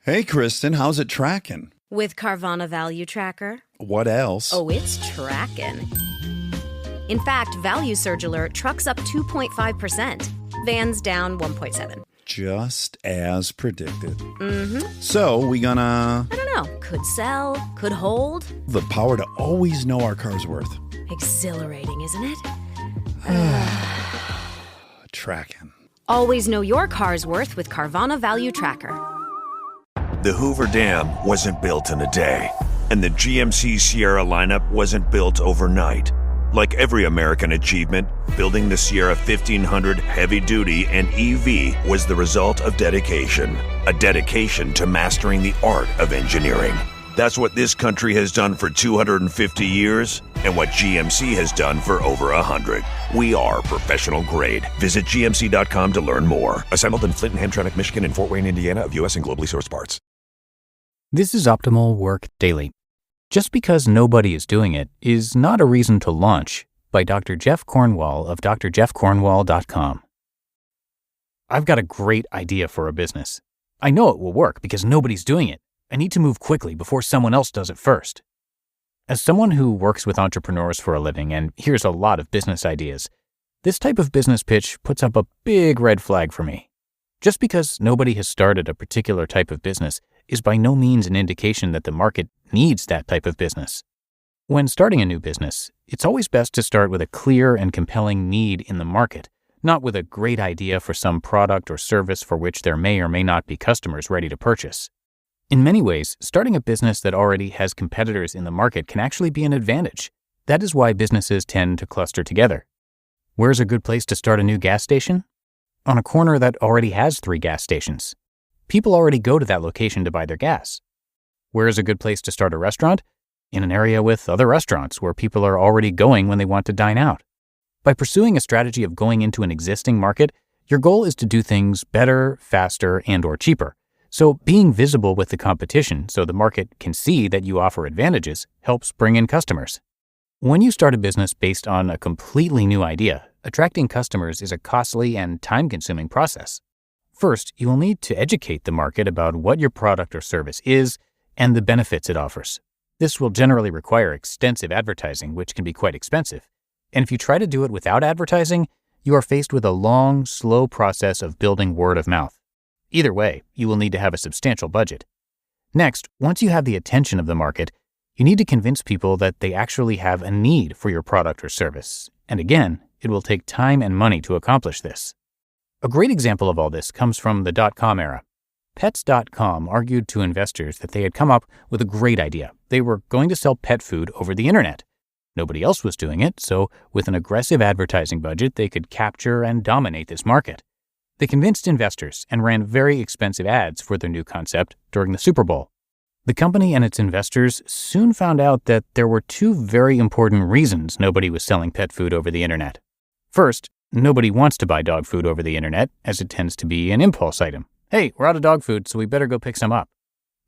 Hey, Kristen, how's it tracking? With Carvana Value Tracker? What else? Oh, it's tracking. In fact, Value Surge Alert trucks up 2.5%. Vans down 1.7. Just as predicted. Mm-hmm. So, we gonna... I don't know. Could sell, could hold. The power to always know our car's worth. Exhilarating, isn't it? Tracking. Always know your car's worth with Carvana Value Tracker. The Hoover Dam wasn't built in a day, and the GMC Sierra lineup wasn't built overnight. Like every American achievement, building the Sierra 1500 Heavy Duty and EV was the result of dedication. A dedication to mastering the art of engineering. That's what this country has done for 250 years, and what GMC has done for over 100. We are professional grade. Visit GMC.com to learn more. Assembled in Flint and Hamtramck, Michigan, and Fort Wayne, Indiana of U.S. and globally sourced parts. This is Optimal Work Daily. Just because nobody is doing it is not a reason to launch, by Dr. Jeff Cornwall of drjeffcornwall.com. I've got a great idea for a business. I know it will work because nobody's doing it. I need to move quickly before someone else does it first. As someone who works with entrepreneurs for a living and hears a lot of business ideas, this type of business pitch puts up a big red flag for me. Just because nobody has started a particular type of business is by no means an indication that the market needs that type of business. When starting a new business, it's always best to start with a clear and compelling need in the market, not with a great idea for some product or service for which there may or may not be customers ready to purchase. In many ways, starting a business that already has competitors in the market can actually be an advantage. That is why businesses tend to cluster together. Where's a good place to start a new gas station? On a corner that already has 3 gas stations. People already go to that location to buy their gas. Where is a good place to start a restaurant? In an area with other restaurants where people are already going when they want to dine out. By pursuing a strategy of going into an existing market, your goal is to do things better, faster, and/or cheaper. So being visible with the competition so the market can see that you offer advantages helps bring in customers. When you start a business based on a completely new idea, attracting customers is a costly and time-consuming process. First, you will need to educate the market about what your product or service is and the benefits it offers. This will generally require extensive advertising, which can be quite expensive. And if you try to do it without advertising, you are faced with a long, slow process of building word of mouth. Either way, you will need to have a substantial budget. Next, once you have the attention of the market, you need to convince people that they actually have a need for your product or service. And again, it will take time and money to accomplish this. A great example of all this comes from the .com era. Pets.com argued to investors that they had come up with a great idea. They were going to sell pet food over the internet. Nobody else was doing it, so with an aggressive advertising budget, they could capture and dominate this market. They convinced investors and ran very expensive ads for their new concept during the Super Bowl. The company and its investors soon found out that there were 2 very important reasons nobody was selling pet food over the internet. First, nobody wants to buy dog food over the internet, as it tends to be an impulse item. Hey, we're out of dog food, so we better go pick some up.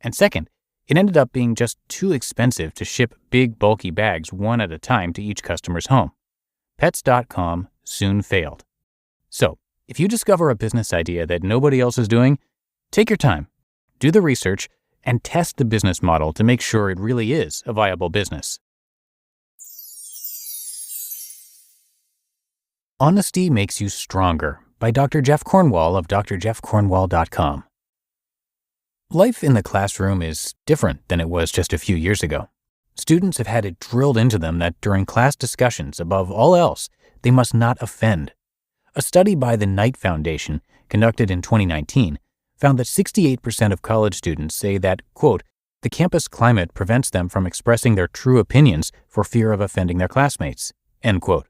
And second, it ended up being just too expensive to ship big, bulky bags one at a time to each customer's home. Pets.com soon failed. So, if you discover a business idea that nobody else is doing, take your time, do the research, and test the business model to make sure it really is a viable business. Honesty Makes You Stronger, by Dr. Jeff Cornwall of drjeffcornwall.com. Life in the classroom is different than it was just a few years ago. Students have had it drilled into them that during class discussions, above all else, they must not offend. A study by the Knight Foundation, conducted in 2019, found that 68% of college students say that, quote, the campus climate prevents them from expressing their true opinions for fear of offending their classmates, end quote.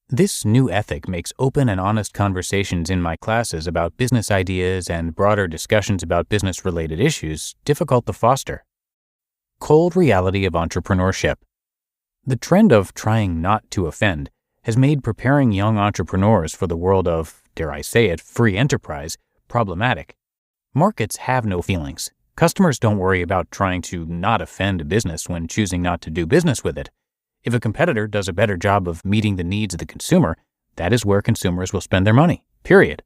This new ethic makes open and honest conversations in my classes about business ideas and broader discussions about business-related issues difficult to foster. Cold reality of entrepreneurship. The trend of trying not to offend has made preparing young entrepreneurs for the world of, dare I say it, free enterprise problematic. Markets have no feelings. Customers don't worry about trying to not offend a business when choosing not to do business with it. If a competitor does a better job of meeting the needs of the consumer, that is where consumers will spend their money, period.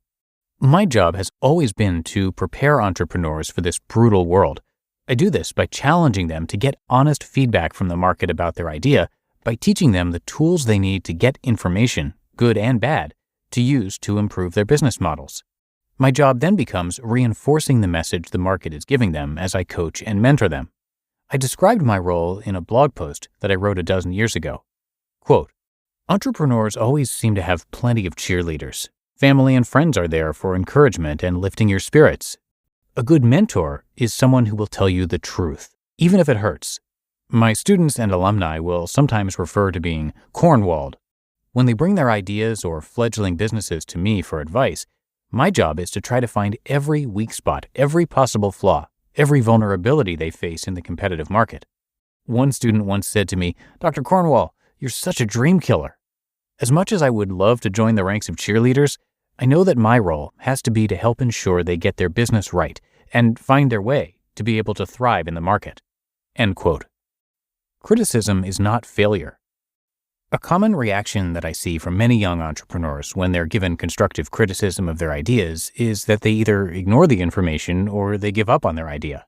My job has always been to prepare entrepreneurs for this brutal world. I do this by challenging them to get honest feedback from the market about their idea, by teaching them the tools they need to get information, good and bad, to use to improve their business models. My job then becomes reinforcing the message the market is giving them as I coach and mentor them. I described my role in a blog post that I wrote a dozen years ago. Quote, "Entrepreneurs always seem to have plenty of cheerleaders. Family and friends are there for encouragement and lifting your spirits. A good mentor is someone who will tell you the truth, even if it hurts. My students and alumni will sometimes refer to being Cornwalled. When they bring their ideas or fledgling businesses to me for advice, my job is to try to find every weak spot, every possible flaw, every vulnerability they face in the competitive market. One student once said to me, 'Dr. Cornwall, you're such a dream killer.' As much as I would love to join the ranks of cheerleaders, I know that my role has to be to help ensure they get their business right and find their way to be able to thrive in the market." End quote. Criticism is not failure. A common reaction that I see from many young entrepreneurs when they're given constructive criticism of their ideas is that they either ignore the information or they give up on their idea.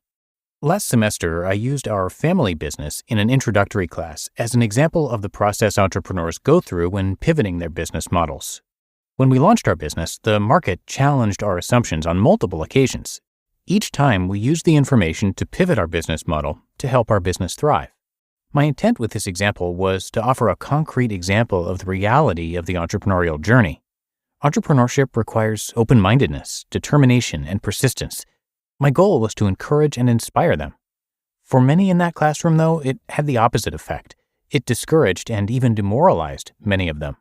Last semester, I used our family business in an introductory class as an example of the process entrepreneurs go through when pivoting their business models. When we launched our business, the market challenged our assumptions on multiple occasions. Each time, we used the information to pivot our business model to help our business thrive. My intent with this example was to offer a concrete example of the reality of the entrepreneurial journey. Entrepreneurship requires open-mindedness, determination, and persistence. My goal was to encourage and inspire them. For many in that classroom, though, it had the opposite effect. It discouraged and even demoralized many of them.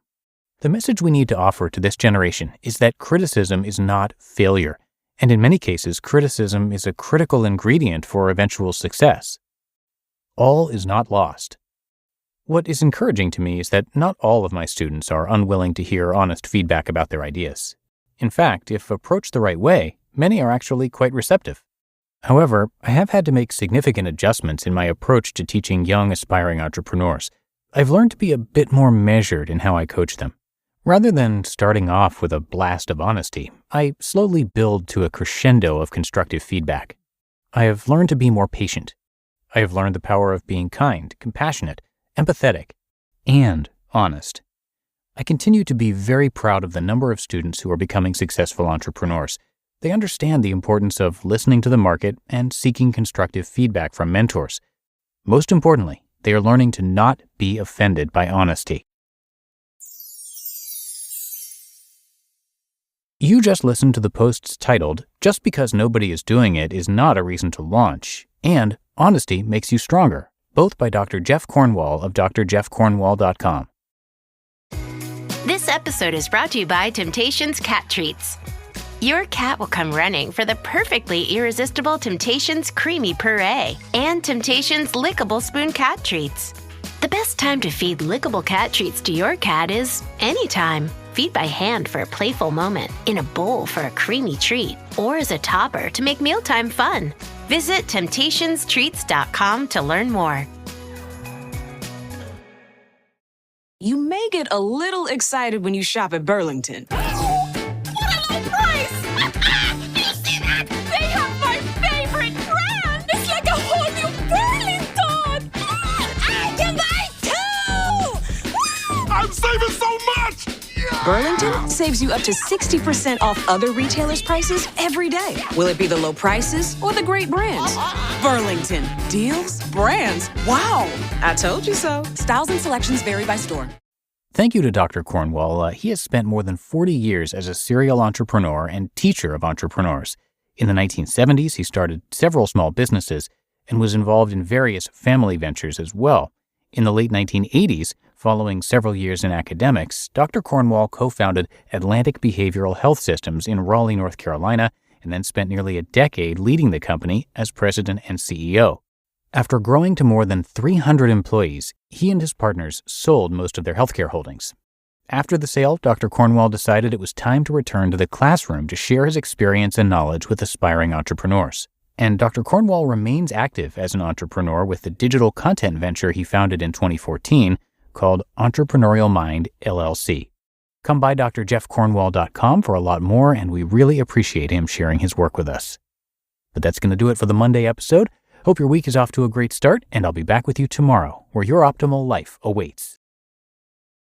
The message we need to offer to this generation is that criticism is not failure, and in many cases, criticism is a critical ingredient for eventual success. All is not lost. What is encouraging to me is that not all of my students are unwilling to hear honest feedback about their ideas. In fact, if approached the right way, many are actually quite receptive. However, I have had to make significant adjustments in my approach to teaching young aspiring entrepreneurs. I've learned to be a bit more measured in how I coach them. Rather than starting off with a blast of honesty, I slowly build to a crescendo of constructive feedback. I have learned to be more patient. I have learned the power of being kind, compassionate, empathetic, and honest. I continue to be very proud of the number of students who are becoming successful entrepreneurs. They understand the importance of listening to the market and seeking constructive feedback from mentors. Most importantly, they are learning to not be offended by honesty. You just listened to the posts titled, "Just Because Nobody is Doing It Is Not a Reason to Launch," and "Honesty Makes You Stronger," both by Dr. Jeff Cornwall of drjeffcornwall.com. This episode is brought to you by Temptations Cat Treats. Your cat will come running for the perfectly irresistible Temptations Creamy Puree and Temptations Lickable Spoon Cat Treats. The best time to feed lickable cat treats to your cat is anytime. Feed by hand for a playful moment, in a bowl for a creamy treat, or as a topper to make mealtime fun. Visit temptationstreats.com to learn more. You may get a little excited when you shop at Burlington. What a low price! You see that? They have my favorite brand! It's like a whole new Burlington! I can buy two! I'm saving so much! Burlington saves you up to 60% off other retailers' prices every day. Will it be the low prices or the great brands? Burlington. Deals? Brands? Wow! I told you so. Styles and selections vary by store. Thank you to Dr. Cornwall. He has spent more than 40 years as a serial entrepreneur and teacher of entrepreneurs. In the 1970s, he started several small businesses and was involved in various family ventures as well. In the late 1980s, following several years in academics, Dr. Cornwall co-founded Atlantic Behavioral Health Systems in Raleigh, North Carolina, and then spent nearly a decade leading the company as president and CEO. After growing to more than 300 employees, he and his partners sold most of their healthcare holdings. After the sale, Dr. Cornwall decided it was time to return to the classroom to share his experience and knowledge with aspiring entrepreneurs. And Dr. Cornwall remains active as an entrepreneur with the digital content venture he founded in 2014 called Entrepreneurial Mind, LLC. Come by drjeffcornwall.com for a lot more, and we really appreciate him sharing his work with us. But that's going to do it for the Monday episode. Hope your week is off to a great start, and I'll be back with you tomorrow, where your optimal life awaits.